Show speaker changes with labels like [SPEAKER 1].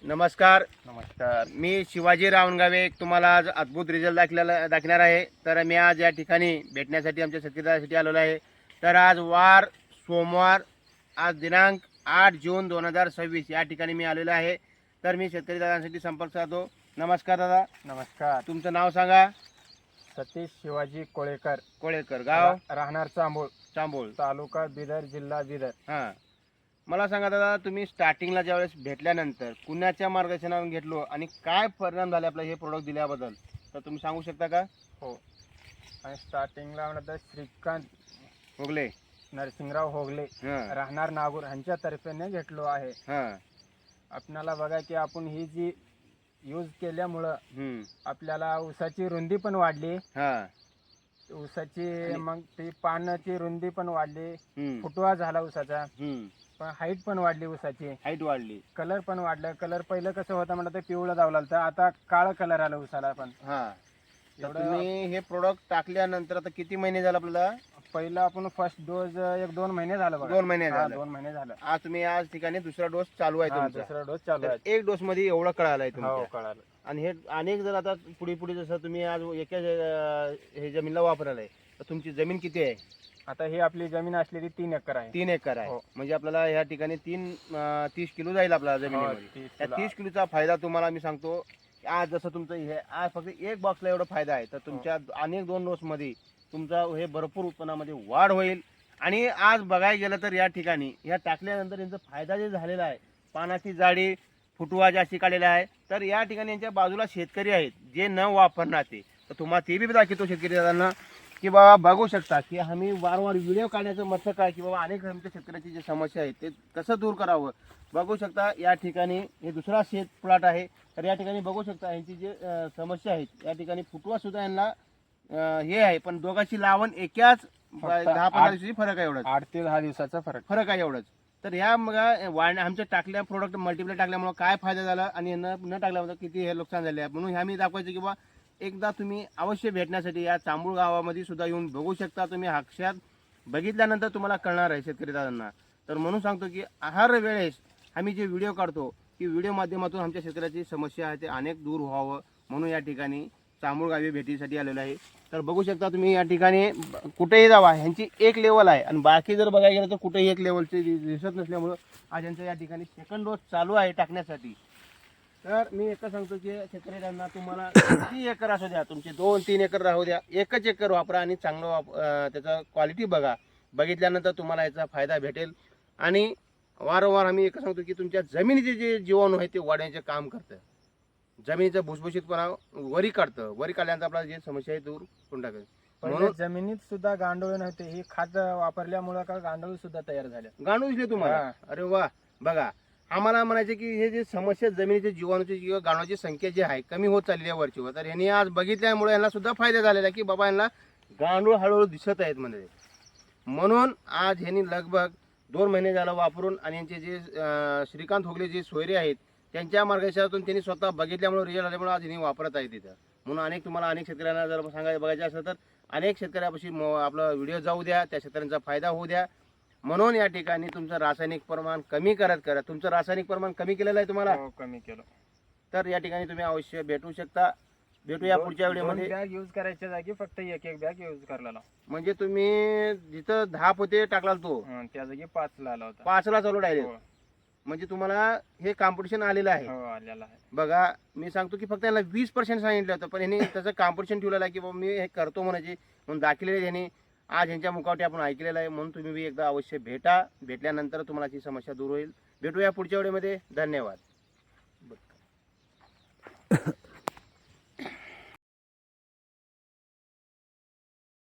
[SPEAKER 1] नमस्कार.
[SPEAKER 2] नमस्कार.
[SPEAKER 1] मी शिवाजी रावणगावे तुम्हाला आज अद्भुत रिझल्ट दाखवणार आहे. तर मी आज या ठिकाणी भेटण्यासाठी आमच्या शेतकऱ्यांसाठी आलेलो आहे. तर आज वार सोमवार, आज दिनांक 8 जून 2026 या ठिकाणी मी आलेलो आहे. तर मी शेतकरी दादांसाठी संपर्क साधतो. नमस्कार दादा.
[SPEAKER 2] नमस्कार.
[SPEAKER 1] तुमचं नाव सांगा.
[SPEAKER 2] सतीश शिवाजी कोळेकर,
[SPEAKER 1] गाव
[SPEAKER 2] राहणार
[SPEAKER 1] चांबोळ,
[SPEAKER 2] तालुका बिदर, जिल्हा बिदर.
[SPEAKER 1] हां. मला सांगा दादा, तुम्ही स्टार्टिंगला ज्यावेळेस भेटल्यानंतर कुणाच्या मार्गदर्शनावर घेतलो आणि काय परिणाम झाले आपलं हे प्रोडक्ट दिल्याबद्दल, तर तुम्ही सांगू शकता का?
[SPEAKER 2] हो. आणि स्टार्टिंगला म्हणलं तर श्रीकांत
[SPEAKER 1] होगले,
[SPEAKER 2] नरसिंगराव होगले,
[SPEAKER 1] हां
[SPEAKER 2] राहणार नागूर ह्यांच्या तर्फेने घेतलो आहे.
[SPEAKER 1] हां.
[SPEAKER 2] आपणाला बघा की आपण ही जी यूज केल्यामुळं
[SPEAKER 1] हम्म.
[SPEAKER 2] आपल्याला ऊसाची रुंदी पण वाढली.
[SPEAKER 1] हां.
[SPEAKER 2] ऊसाची मग ती पानाची रुंदी पण वाढली.
[SPEAKER 1] हम्म.
[SPEAKER 2] फुटवा झाला ऊसाचा.
[SPEAKER 1] हम्म.
[SPEAKER 2] पण हाईट पण वाढली ऊसाची.
[SPEAKER 1] हाईट वाढली.
[SPEAKER 2] कलर पण वाढलं. कलर पहिलं कसं होतं म्हणलं तर पिवळं दावला होता, आता काळा कलर आला ऊसाला पण.
[SPEAKER 1] हां. तर
[SPEAKER 2] एवढं
[SPEAKER 1] तुम्ही हे प्रोडक्ट टाकल्यानंतर आता किती महिने झाले आपल्याला?
[SPEAKER 2] पहिला आपण फर्स्ट डोस 1-2 महिने झालं बघा.
[SPEAKER 1] 2 महिने
[SPEAKER 2] हा,
[SPEAKER 1] झाले.
[SPEAKER 2] 2 महिने झालं.
[SPEAKER 1] आज तुम्ही आज ठिकाणी दुसरा डोस चालू आहे
[SPEAKER 2] हा,
[SPEAKER 1] तुमचा.
[SPEAKER 2] दुसरा डोस चालू
[SPEAKER 1] तर
[SPEAKER 2] आहे.
[SPEAKER 1] एक डोस मध्ये एवढं कळालंय
[SPEAKER 2] हो,
[SPEAKER 1] तुमच्या.
[SPEAKER 2] कळालं.
[SPEAKER 1] आणि हे अनेक जर आता पुढे पुढे जसं तुम्ही आज एका हे जमीनला वापरायला तर तुमची जमीन किती आहे?
[SPEAKER 2] आता ही आपली जमीन असलेली 3 एकर आहे.
[SPEAKER 1] 3 एकर आहे.
[SPEAKER 2] हो.
[SPEAKER 1] म्हणजे आपल्याला या ठिकाणी 30 किलो जाईल आपल्याला
[SPEAKER 2] हो,
[SPEAKER 1] जमिनीमध्ये.
[SPEAKER 2] 30
[SPEAKER 1] त्या
[SPEAKER 2] किलो.
[SPEAKER 1] 30 किलोचा फायदा तुम्हाला मी सांगतो. आज जसं तुमचं हे आज फक्त एक बॉक्सला एवढा फायदा आहे, तर तुमच्या अनेक 2 डोस मध्ये तुमचा हे भरपूर उत्पन्नामध्ये वाढ होईल. आणि आज बघायला गेलं तर या ठिकाणी ह्या टाकल्यानंतर यांचा फायदा जे झालेला आहे, पानाची जाडी, फुटवा जास्ती काढलेला आहे. तर या ठिकाणी यांच्या बाजूला शेतकरी आहेत जे न वापरणार ते, तर तुम्हाला ते बी दाखवतो शेतकरी दादांना की बाबा बघू शकता की आम्ही वारंवार व्हिडिओ काढण्याचं मत काय की बाबा अनेक आमच्या शेतकऱ्याची जी समस्या आहे ते कसं दूर करावं. बघू शकता या ठिकाणी हे दुसरा शेत प्लॉट आहे. तर या ठिकाणी बघू शकता यांची जे समस्या आहेत, या ठिकाणी फुटवा सुद्धा यांना हे आहे, पण दोघांची लावण एकाच 10-15 दिवसाची फरक आहे. एवढंच
[SPEAKER 2] 8 ते 10 दिवसाचा फरक.
[SPEAKER 1] आहे एवढंच. तर ह्या मग आमच्या टाकल्या प्रोडक्ट मल्टिप्लाय टाकल्यामुळे काय फायदा झाला आणि न टाकल्यामुळे किती हे नुकसान झाले आहे. म्हणून ह्या मी दाखवायचं की बाबा एकदा तुम्ही अवश्य भेटण्यासाठी या चांबूळ गावामध्ये सुद्धा येऊन बघू शकता. तुम्ही साक्षात बघितल्यानंतर तुम्हाला कळणार आहे शेतकरी दादांना. तर म्हणून सांगतो की हर वेळेस आम्ही जे व्हिडिओ काढतो की व्हिडिओ माध्यमातून आमच्या शेतकऱ्याची समस्या आहे ते अनेक दूर व्हावं म्हणून या ठिकाणी चांबूळ गावी भेटीसाठी आलेलो आहे. तर बघू शकता तुम्ही या ठिकाणी कुठेही जावा ह्यांची एक लेवल आहे आणि बाकी जर बघायला गेलं तर कुठेही एक लेवलचे दिसत नसल्यामुळं आज यांचं या ठिकाणी सेकंड डोस चालू आहे टाकण्यासाठी. तर मी एकच सांगतो की शेतकऱ्यांना तुम्हाला किती एकर असू द्या, तुमचे 2-3 एकर राहू द्या, एकच एकर वापरा आणि चांगलं त्याचा क्वालिटी बघा. बघितल्यानंतर तुम्हाला याचा फायदा भेटेल. आणि वारंवार आम्ही एकच सांगतो की तुमच्या जमिनीचे जे जीवाणू आहे ते वाढण्याचे काम करतं. जमिनीचं भुसभुशीतपणा वरी काढतं. वरी काढल्यानंतर आपल्याला जे समस्या आहे दूर करून टाकेल.
[SPEAKER 2] म्हणून जमिनीत सुद्धा गांडूळ नव्हते. ही खत वापरल्यामुळे का गांडूळ सुद्धा तयार झाले.
[SPEAKER 1] गांडूळ दिसले तुम्हाला?
[SPEAKER 2] हा.
[SPEAKER 1] अरे वा. बघा आम्हाला म्हणायचे की हे जे समस्या जमिनीचे जीवाणूची किंवा गांडूळाची संख्या जी आहे कमी होत चालली आहे वरचीवर, तर यांनी आज बघितल्यामुळे यांना सुद्धा फायदा झालेला आहे की बाबा यांना गांडूळ हळूहळू दिसत आहेत म्हणजे. म्हणून आज ह्यांनी लगभग 2 महिने झाला वापरून आणि यांचे जे श्रीकांत होगले जे सोयरे आहेत त्यांच्या मार्गदर्शनातून त्यांनी स्वतः बघितल्यामुळे रिझल्ट आल्यामुळे आज यांनी वापरत आहे तिथं. म्हणून तुम्हाला अनेक शेतकऱ्यांना जर सांगायचं बघायचं असेल तर अनेक शेतकऱ्यापाशी आपला व्हिडिओ जाऊ द्या, त्या शेतकऱ्यांचा फायदा होऊ द्या. म्हणून या ठिकाणी तुमचं रासायनिक प्रमाण कमी करत तुमचं रासायनिक प्रमाण कमी केलेलं आहे तुम्हाला.
[SPEAKER 2] हो, कमी केलं.
[SPEAKER 1] तर या ठिकाणी तुम्ही अवश्य भेटू शकता. भेटूया पुढच्या व्हिडिओमध्ये.
[SPEAKER 2] बॅग यूज करायच्या जागी फक्त एक बॅग यूज करलेला.
[SPEAKER 1] म्हणजे तुम्ही जिथं 10 पोते टाकला तो
[SPEAKER 2] त्या जागी 5 ला आला होता.
[SPEAKER 1] 5ला चालू डायरेक्ट.
[SPEAKER 2] हो,
[SPEAKER 1] म्हणजे तुम्हाला हे कॉम्पिटिशन आलेलं आहे.
[SPEAKER 2] हो, आलेला आहे.
[SPEAKER 1] बघा मी सांगतो की फक्त यांना 20% सांगितलं होतं, पण यांनी त्याचं कॉम्पिटिशन ठेवलेलं आहे की बाबा मी हे करतो म्हणायचे म्हणून दाखवलेले यांनी आज यांच्या मुखावटी आपण ऐकलेलं आहे. म्हणून तुम्ही एकदा अवश्य भेटा. भेटल्यानंतर तुम्हाला ती समस्या दूर होईल. भेटूया पुढच्या व्हिडिओमध्ये. धन्यवाद.